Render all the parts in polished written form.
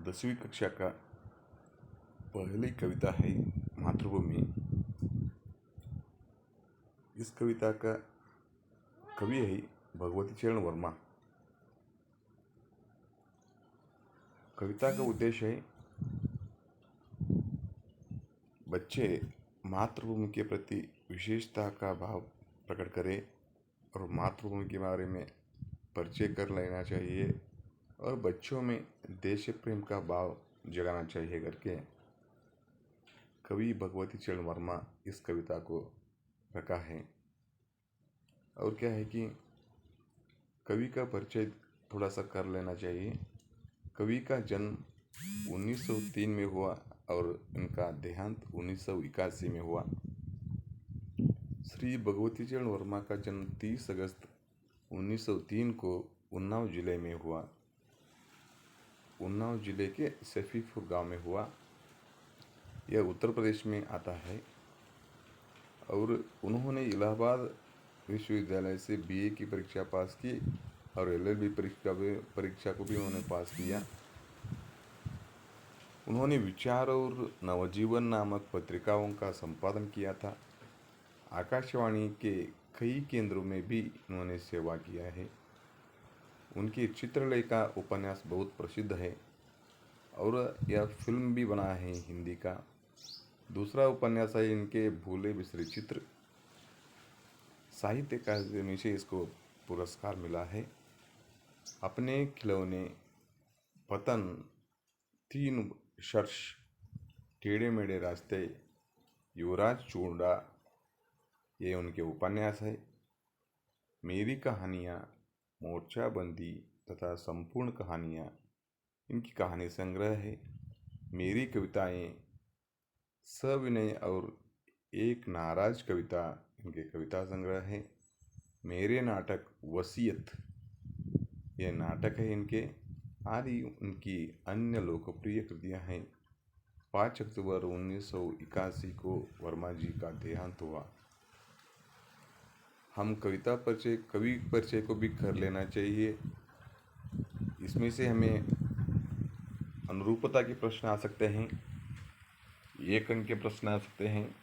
10वीं कक्षा का पहली कविता है मातृभूमि। इस कविता का कवि है भगवती चरण वर्मा। कविता का उद्देश्य है बच्चे मातृभूमि के प्रति विशेषता का भाव प्रकट करें और मातृभूमि के बारे में परिचय कर लेना चाहिए और बच्चों में देश प्रेम का भाव जगाना चाहिए करके कवि भगवती चरण वर्मा इस कविता को रखा है। और क्या है कि कवि का परिचय थोड़ा सा कर लेना चाहिए। कवि का जन्म 1903 में हुआ और इनका देहांत 1981 में हुआ। श्री भगवती चरण वर्मा का जन्म 30 अगस्त 1903 को उन्नाव जिले में हुआ। उन्नाव जिले के सैफीपुर गांव में हुआ। यह उत्तर प्रदेश में आता है और उन्होंने इलाहाबाद विश्वविद्यालय से बीए की परीक्षा पास की और एलएलबी परीक्षा को भी उन्होंने पास किया। उन्होंने विचार और नवजीवन नामक पत्रिकाओं का संपादन किया था। आकाशवाणी के कई केंद्रों में भी उन्होंने सेवा किया है। उनकी चित्रलेखा उपन्यास बहुत प्रसिद्ध है और यह फिल्म भी बना है हिंदी का। दूसरा उपन्यास है इनके भूले बिसरे चित्र। साहित्य अकादमी से इसको पुरस्कार मिला है। अपने खिलौने, पतन, 3 शर्ष, टेढ़े मेढ़े रास्ते, युवराज चूड़ा, ये उनके उपन्यास है। मेरी कहानियाँ, मोर्चाबंदी तथा संपूर्ण कहानियाँ इनकी कहानी संग्रह है। मेरी कविताएं, सविनय और एक नाराज कविता इनके कविता संग्रह है। मेरे नाटक वसीयत, ये नाटक है इनके। आदि उनकी अन्य लोकप्रिय कृतियां हैं। 5 अक्टूबर 1981 को वर्मा जी का देहांत हुआ। हम कवि परिचय को भी कर लेना चाहिए। इसमें से हमें अनुरूपता के प्रश्न आ सकते हैं, एक अंक के प्रश्न आ सकते हैं,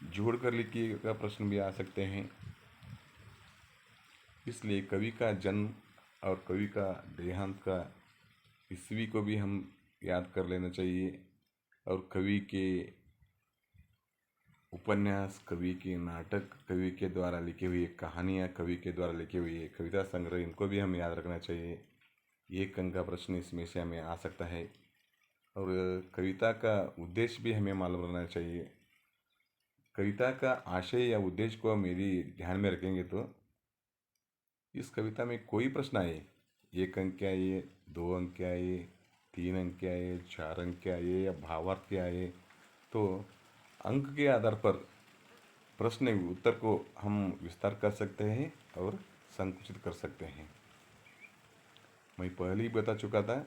जोड़ कर लिखिए का प्रश्न भी आ सकते हैं। इसलिए कवि का जन्म और कवि का देहांत का ईस्वी को भी हम याद कर लेना चाहिए और कवि के उपन्यास, कवि के नाटक, कवि के द्वारा लिखी हुई कहानियाँ, कवि के द्वारा लिखी हुई कविता संग्रह, इनको भी हम याद रखना चाहिए। एक अंक का प्रश्न इसमें से हमें आ सकता है। और कविता का उद्देश्य भी हमें मालूम रहना चाहिए। कविता का आशय या उद्देश्य को मेरी ध्यान में रखेंगे तो इस कविता में कोई प्रश्न आए, 1 अंक के आए, 2 अंक के आए, 3 अंक के आए, 4 अंक के आए या भावार्थ के आए, तो अंक के आधार पर प्रश्न उत्तर को हम विस्तार कर सकते हैं और संकुचित कर सकते हैं। मैं पहले ही बता चुका था,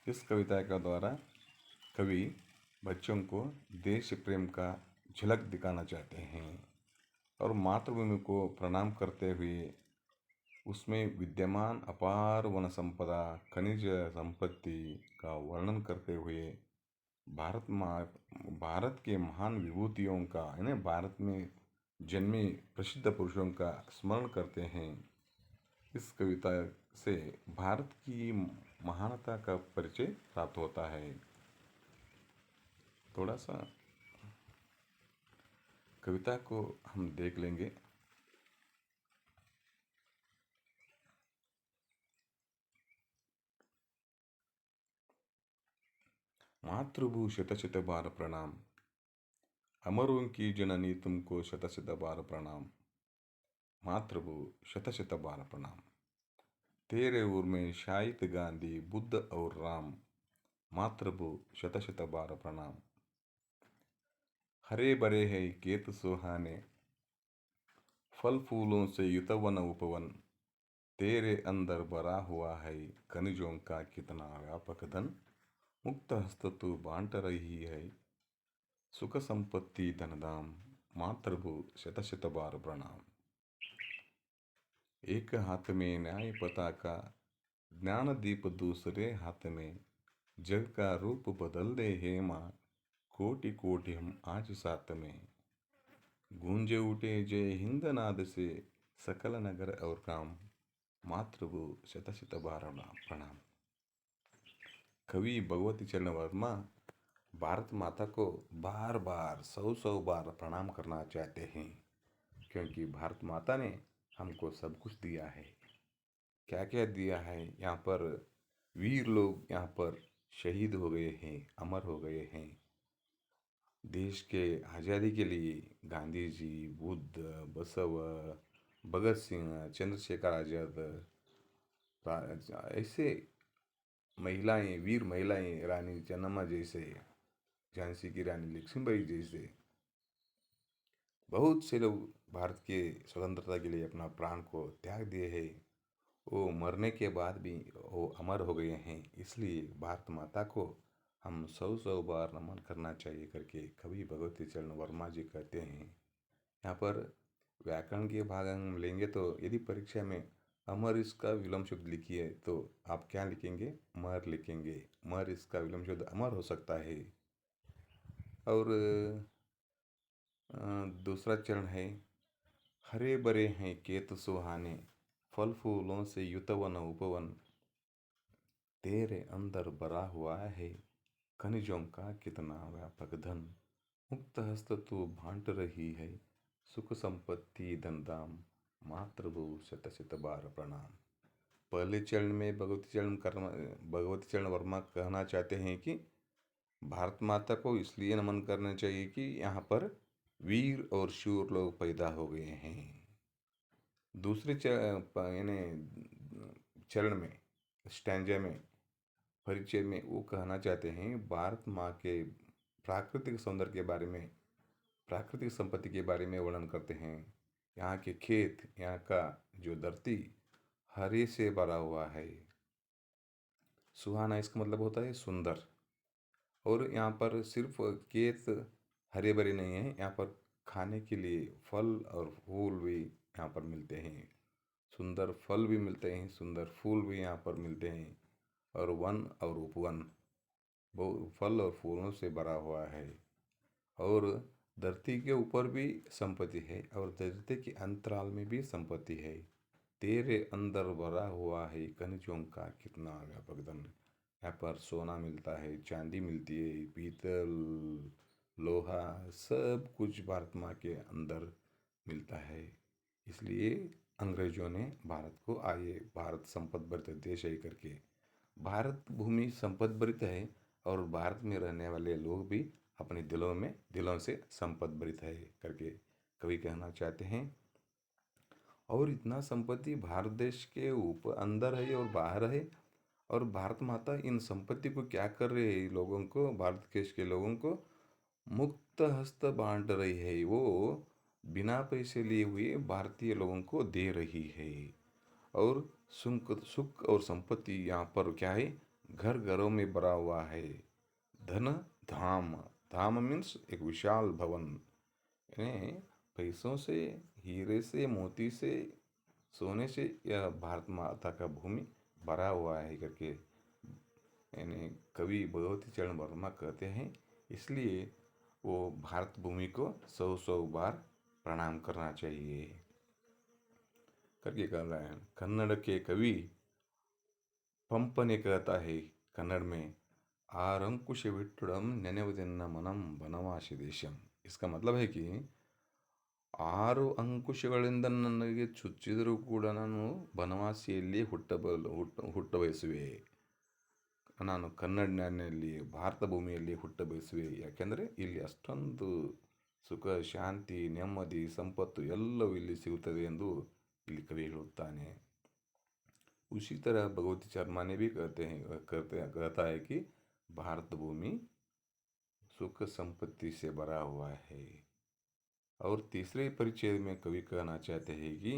इस कविता का द्वारा कवि बच्चों को देश प्रेम का झलक दिखाना चाहते हैं और मातृभूमि को प्रणाम करते हुए उसमें विद्यमान अपार वन संपदा, खनिज संपत्ति का वर्णन करते हुए भारत के महान विभूतियों का, यानी भारत में जन्मे प्रसिद्ध पुरुषों का स्मरण करते हैं। इस कविता से भारत की महानता का परिचय प्राप्त होता है। थोड़ा सा कविता को हम देख लेंगे। मातृभू शत शत बार प्रणाम, अमरों की जननी तुमको शत शत बार प्रणाम। मातृभू शत शत बार प्रणाम, तेरे उर में शाहिद गांधी, बुद्ध और राम। मातृभू शत शत बार प्रणाम। हरे भरे है खेत सुहाने, फल फूलों से युत वन उपवन। तेरे अंदर भरा हुआ है खनिजों का कितना व्यापक धन। मुक्त हस्त तू बांट रही है सुख संपत्ति धनधाम। मातृभू शत शत बार प्रणाम। एक हाथ में न्याय पताका, ज्ञान दीप दूसरे हाथ में जग का रूप बदल दे हे माँ, कोटि कोटि हम आज साथ में। गूंजे उठे जय हिंद नाद से, सकल नगर और काम। मातृभू शत शत बार प्रणाम। कवि भगवती चरण वर्मा भारत माता को बार बार सौ सौ बार प्रणाम करना चाहते हैं, क्योंकि भारत माता ने हमको सब कुछ दिया है। क्या क्या दिया है? यहाँ पर वीर लोग यहाँ पर शहीद हो गए हैं, अमर हो गए हैं। देश के आज़ादी के लिए गांधी जी, बुद्ध, बसव, भगत सिंह, चंद्रशेखर आज़ाद, ऐसे महिलाएं, वीर महिलाएं, रानी चन्नम्मा जैसे, झांसी की रानी लक्ष्मीबाई जैसे बहुत से लोग भारत के स्वतंत्रता के लिए अपना प्राण को त्याग दिए हैं। वो मरने के बाद भी वो अमर हो गए हैं। इसलिए भारत माता को हम सौ सौ बार नमन करना चाहिए करके कवि भगवती चरण वर्मा जी कहते हैं। यहाँ पर व्याकरण के भाग हम लेंगे तो यदि परीक्षा में अमर इसका विलोम शब्द लिखिए तो आप क्या लिखेंगे? मर लिखेंगे। मर इसका विलोम शब्द अमर हो सकता है। और दूसरा चरण है, हरे भरे हैं खेत सुहाने, फल फूलों से युत वन उपवन। तेरे अंदर भरा हुआ है खनिजों का कितना व्यापक धन। मुक्त हस्त तू बांट रही है सुख संपत्ति धन धाम। मातृभू शत शत बार प्रणाम। पहले चरण में भगवती चरण वर्मा कहना चाहते हैं कि भारत माता को इसलिए नमन करना चाहिए कि यहाँ पर वीर और शूर लोग पैदा हो गए हैं। दूसरे चरण में, स्टैंजा में, परिचय में वो कहना चाहते हैं भारत माँ के प्राकृतिक सौंदर्य के बारे में, प्राकृतिक संपत्ति के बारे में वर्णन करते हैं। यहाँ के खेत, यहाँ का जो धरती हरे से भरा हुआ है। सुहाना इसका मतलब होता है सुंदर। और यहाँ पर सिर्फ खेत हरे भरे नहीं हैं, यहाँ पर खाने के लिए फल और फूल भी यहाँ पर मिलते हैं। सुंदर फल भी मिलते हैं, सुंदर फूल भी यहाँ पर मिलते हैं। और वन और उपवन बहुत फल और फूलों से भरा हुआ है। और धरती के ऊपर भी संपत्ति है और धरती के अंतराल में भी संपत्ति है। तेरे अंदर भरा हुआ है खनिजों का कितना व्यापक धन। यहाँ पर सोना मिलता है, चांदी मिलती है, पीतल, लोहा, सब कुछ भारत माँ के अंदर मिलता है। इसलिए अंग्रेजों ने भारत को आइए भारत संपद भरित देश है करके, भारत भूमि संपद भरित है और भारत में रहने वाले लोग भी अपने दिलों से संपद भरित है करके कवि कहना चाहते हैं। और इतना संपत्ति भारत देश के ऊपर अंदर है और बाहर है। और भारत माता इन संपत्ति को क्या कर रही है? लोगों को, भारत देश के लोगों को मुक्त हस्त बांट रही है। वो बिना पैसे लिए हुए भारतीय लोगों को दे रही है। और सुख और संपत्ति यहाँ पर क्या है? घर घरों में भरा हुआ है। धन धाम, धाम मीन्स एक विशाल भवन, यानी पैसों से, हीरे से, मोती से, सोने से यह भारत माता का भूमि भरा हुआ है करके यानी कवि भगवती चरण वर्मा कहते हैं। इसलिए वो भारत भूमि को सौ सौ बार प्रणाम करना चाहिए करके कह रहा है। कन्नड़ के कवि पंप ने कहता है कन्नड़ में, आरंकुश विट्टुडम नेनेवदिन्न मनम बनवासी देशम। इसका मतलब है कि 6 ಅಂಕುಶಗಳಿಂದ ನನಗೆ ಚುಚ್ಚಿದರೂ ಕೂಡ ನಾನು ಬನವಾಸಿಯಲ್ಲಿ ಹುಟ್ಟ ಬಯಸುವೆ. ನಾನು ಕನ್ನಡಿನಲ್ಲಿ ಭಾರತ ಭೂಮಿಯಲ್ಲಿ ಹುಟ್ಟ ಬಯಸುವೆ. ಯಾಕೆಂದರೆ ಇಲ್ಲಿ ಅಷ್ಟೊಂದು ಸುಖ, ಶಾಂತಿ, ನೆಮ್ಮದಿ, ಸಂಪತ್ತು ಎಲ್ಲವೂ ಇಲ್ಲಿ ಸಿಗುತ್ತದೆ ಎಂದು ಇಲ್ಲಿ ಕವಿ ಹೇಳುತ್ತಾನೆ. उसी तरह भगवती शर्मा ने भी कहता है कि भारत भूमि सुख संपत्ति से भरा हुआ है। और तीसरे परिचय में कवि कहना चाहते हैं कि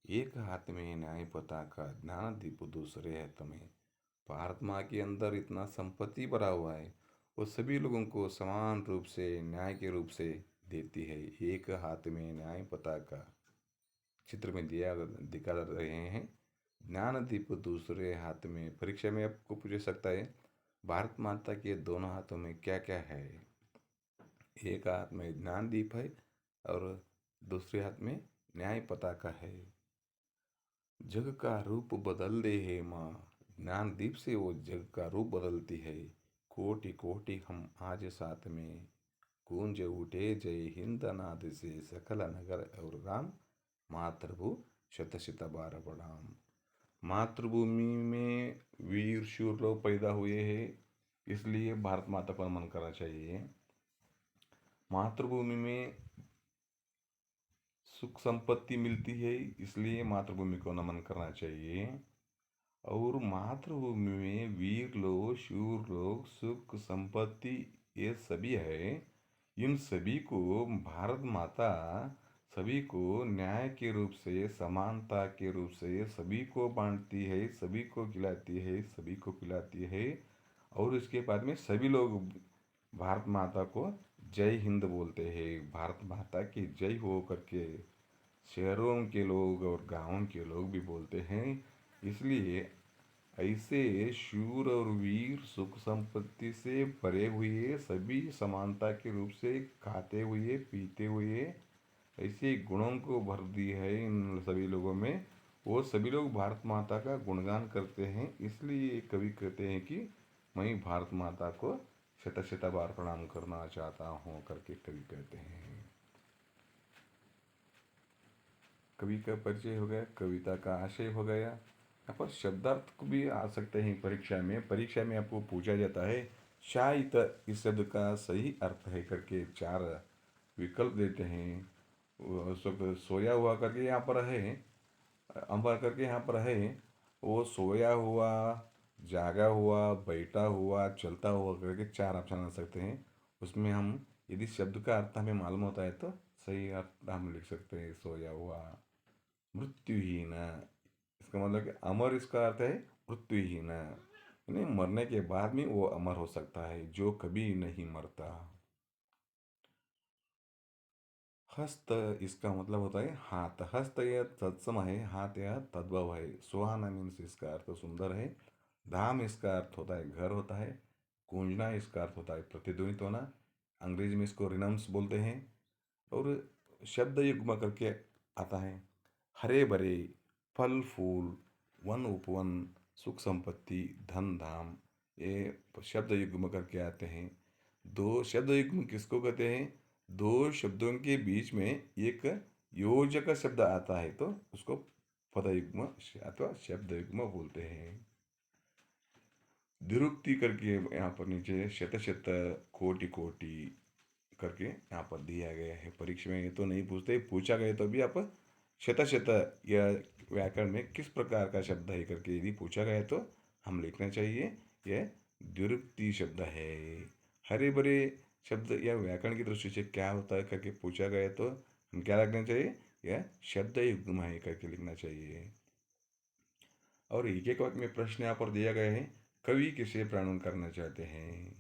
एक हाथ में न्याय पताका ज्ञान दीप दूसरे हाथ में। भारत माँ के अंदर इतना संपत्ति भरा हुआ है, वो सभी लोगों को समान रूप से न्याय के रूप से देती है। एक हाथ में न्याय पताका चित्र में दिखा रहे हैं। ज्ञान दीप दूसरे हाथ में। परीक्षा में आपको पूछ सकता है भारत माता के दोनों हाथों में क्या क्या है? एक हाथ में ज्ञान दीप है और दूसरे हाथ में न्याय पताका है। जग का रूप बदल दे है माँ, ज्ञान दीप से वो जग का रूप बदलती है। कोटि कोटि हम आज साथ में, गूंज उठे जय हिंद नाद से सकल नगर और राम, मातृभू शत शत बार प्रणाम। मातृभूमि में वीर शूर लोग पैदा हुए हैं, इसलिए भारत माता को नमन करना चाहिए। मातृभूमि में सुख संपत्ति मिलती है, इसलिए मातृभूमि को नमन करना चाहिए। और मातृभूमि में वीर लोग शूर लोग सुख संपत्ति ये सभी है। इन सभी को भारत माता सभी को न्याय के रूप से समानता के रूप से सभी को बांटती है, सभी को खिलाती है, सभी को पिलाती है। और इसके बाद में सभी लोग भारत माता को जय हिंद बोलते हैं। भारत माता की जय हो करके शहरों के लोग और गांवों के लोग भी बोलते हैं। इसलिए ऐसे शूर और वीर सुख संपत्ति से भरे हुए सभी समानता के रूप से खाते हुए पीते हुए ऐसे गुणों को भर दी है इन सभी लोगों में। वो सभी लोग भारत माता का गुणगान करते हैं। इसलिए कवि कहते हैं कि मैं भारत माता को शत शत बार प्रणाम करना चाहता हूँ करके कवि कहते हैं। कवि का परिचय हो गया, कविता का आशय हो गया। यहाँ पर शब्दार्थ को भी आ सकते हैं परीक्षा में। परीक्षा में आपको पूछा जाता है शायद इस शब्द का सही अर्थ है करके 4 विकल्प देते हैं। उस वक्त सोया हुआ करके यहाँ पर है, अमर करके यहाँ पर है। वो सोया हुआ, जागा हुआ, बैठा हुआ, चलता हुआ करके 4 ऑप्शन आ सकते हैं। उसमें हम यदि शब्द का अर्थ हमें मालूम होता है तो सही अर्थ हम लिख सकते हैं सोया हुआ। मृत्युहीन, इसका मतलब कि अमर इसका अर्थ है मृत्युहीन, यानी मरने के बाद में वो अमर हो सकता है, जो कभी नहीं मरता। हस्त, इसका मतलब होता है हाथ। हस्त यह तत्सम है, हाथ यह तद्भव है। सुहाना मीन्स इसका अर्थ सुंदर है। धाम इसका अर्थ होता है घर होता है। गूंजना इसका अर्थ होता है प्रतिध्वनित होना, अंग्रेजी में इसको रिनम्स बोलते हैं। और शब्द युग्म करके आता है हरे भरे, फल फूल, वन उपवन, सुख संपत्ति, धन धाम, ये शब्द युग्म करके आते हैं। दो शब्द युग्म किसको कहते हैं? दो शब्दों के बीच में एक योजक शब्द आता है तो उसको पदयुग्म अथवा शब्द युग्म बोलते हैं। द्विरुक्ति करके यहाँ पर नीचे शत शत कोटि कोटि करके यहाँ पर दिया गया है। परीक्षा में ये तो नहीं पूछते, पूछा गया तो भी आप शत शत या व्याकरण में किस प्रकार का शब्द है करके यदि पूछा गया तो हम लिखना चाहिए यह द्विरुक्ति शब्द है। हरे भरे शब्द या व्याकरण की दृष्टि से क्या होता है करके पूछा गया तो हम क्या लिखना चाहिए? यह शब्द युग्म है करके लिखना चाहिए। और एक एक वाक्य में प्रश्न यहाँ पर दिया गया है, कवि किसे प्रणन करना चाहते हैं?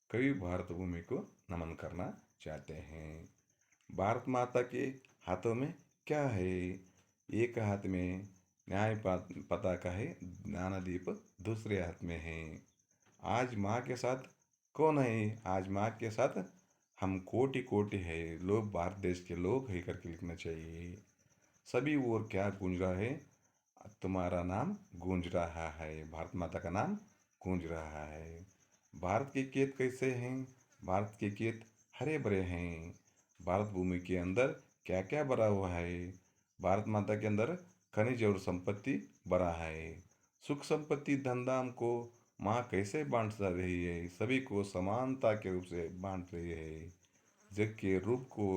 कवि भारत भूमि को नमन करना चाहते हैं। भारत माता के हाथों में क्या है? एक हाथ में न्याय पताका है, ज्ञानदीप दूसरे हाथ में है। आज माँ के साथ कौन है? आज माँ के साथ हम कोटि कोटि है लोग, भारत देश के लोग है करके लिखना चाहिए। सभी ओर क्या गूंज रहा है? तुम्हारा नाम गूंज रहा है, भारत माता का नाम गूंज रहा है। भारत के खेत कैसे हैं? भारत के खेत हरे भरे हैं। भारत भूमि के अंदर क्या क्या भरा हुआ है? भारत माता के अंदर खनिज और संपत्ति भरा है। सुख संपत्ति धन धाम को माँ कैसे बांट रही है? सभी को समानता के रूप से बांट रही है। जग के रूप को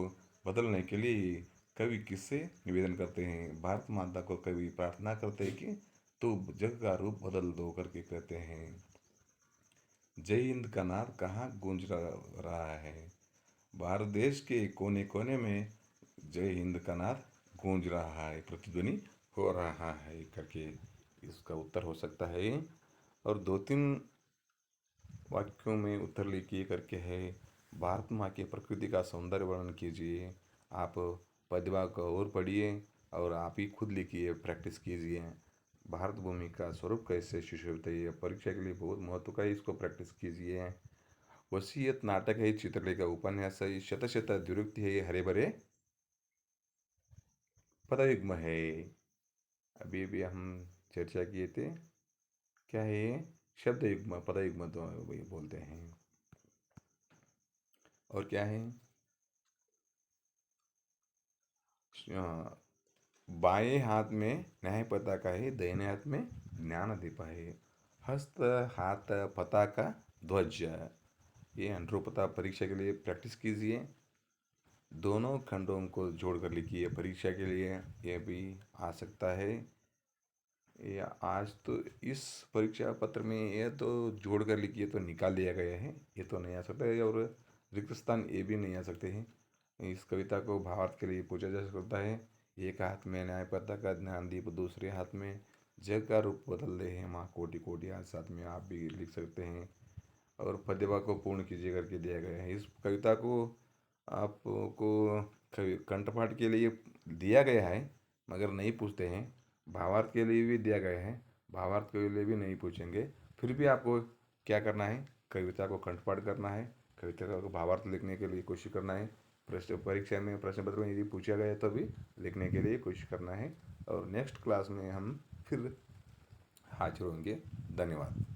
बदलने के लिए कवि किससे निवेदन करते हैं? भारत माता को कवि प्रार्थना करते हैं कि तू जग का रूप बदल दो करके कहते हैं। जय हिंद का नाद कहाँ गूंज रहा है? भारत देश के कोने कोने में जय हिंद का नाद गूंज रहा है, प्रतिध्वनि हो रहा है करके इसका उत्तर हो सकता है। और 2-3 वाक्यों में उत्तर लिखिए करके है। भारत माँ की प्रकृति का सौंदर्य वर्णन कीजिए। आप पद्यवाक्य को और पढ़िए और आप ही खुद लिखिए, प्रैक्टिस कीजिए। भारत भूमि का स्वरूप कैसे सुशोभित है, ये परीक्षा के लिए बहुत महत्व का है, इसको प्रैक्टिस कीजिए। वसीयत नाटक है, चित्रलेखा उपन्यास है, शतशत द्विरुक्ति है, हरे भरे पदयुग्म है। अभी भी हम चर्चा किए थे, क्या है ये? शब्द युग्म, पदयुग्म तो वही बोलते हैं। और क्या है? बाएं हाथ में न्याय पताका है, दाहिने हाथ में ज्ञान दीप है। हस्त हाथ पताका ध्वज, ये अनुरूपता परीक्षा के लिए प्रैक्टिस कीजिए। दोनों खंडों को जोड़कर लिखिए परीक्षा के लिए, ये भी आ सकता है। या आज तो इस परीक्षा पत्र में ये तो जोड़ कर लिखिए तो निकाल दिया गया है, ये तो नहीं आ सकता है। और रिक्त स्थान ये भी नहीं आ सकते हैं। इस कविता को भावार्थ के लिए पूछा जा सकता है। एक हाथ में न्याय पताका ज्ञानदीप, दूसरे हाथ में जग का रूप बदल रहे हैं माँ कोटि कोटि, आज साथ में आप भी लिख सकते हैं। और पद्यवा को पूर्ण कीजिए करके दिया गया है। इस कविता को आपको कंठपाठ के लिए दिया गया है, मगर नहीं पूछते हैं। भावार्थ के लिए भी दिया गया है, भावार्थ के लिए भी नहीं पूछेंगे। फिर भी आपको क्या करना है? कविता को कंठपाठ करना है, कविता को भावार्थ लिखने के लिए कोशिश करना है। प्रश्न परीक्षा में, प्रश्न पत्र में यदि पूछा गया तो भी लिखने के लिए कोशिश करना है। और नेक्स्ट क्लास में हम फिर हाजिर होंगे। धन्यवाद।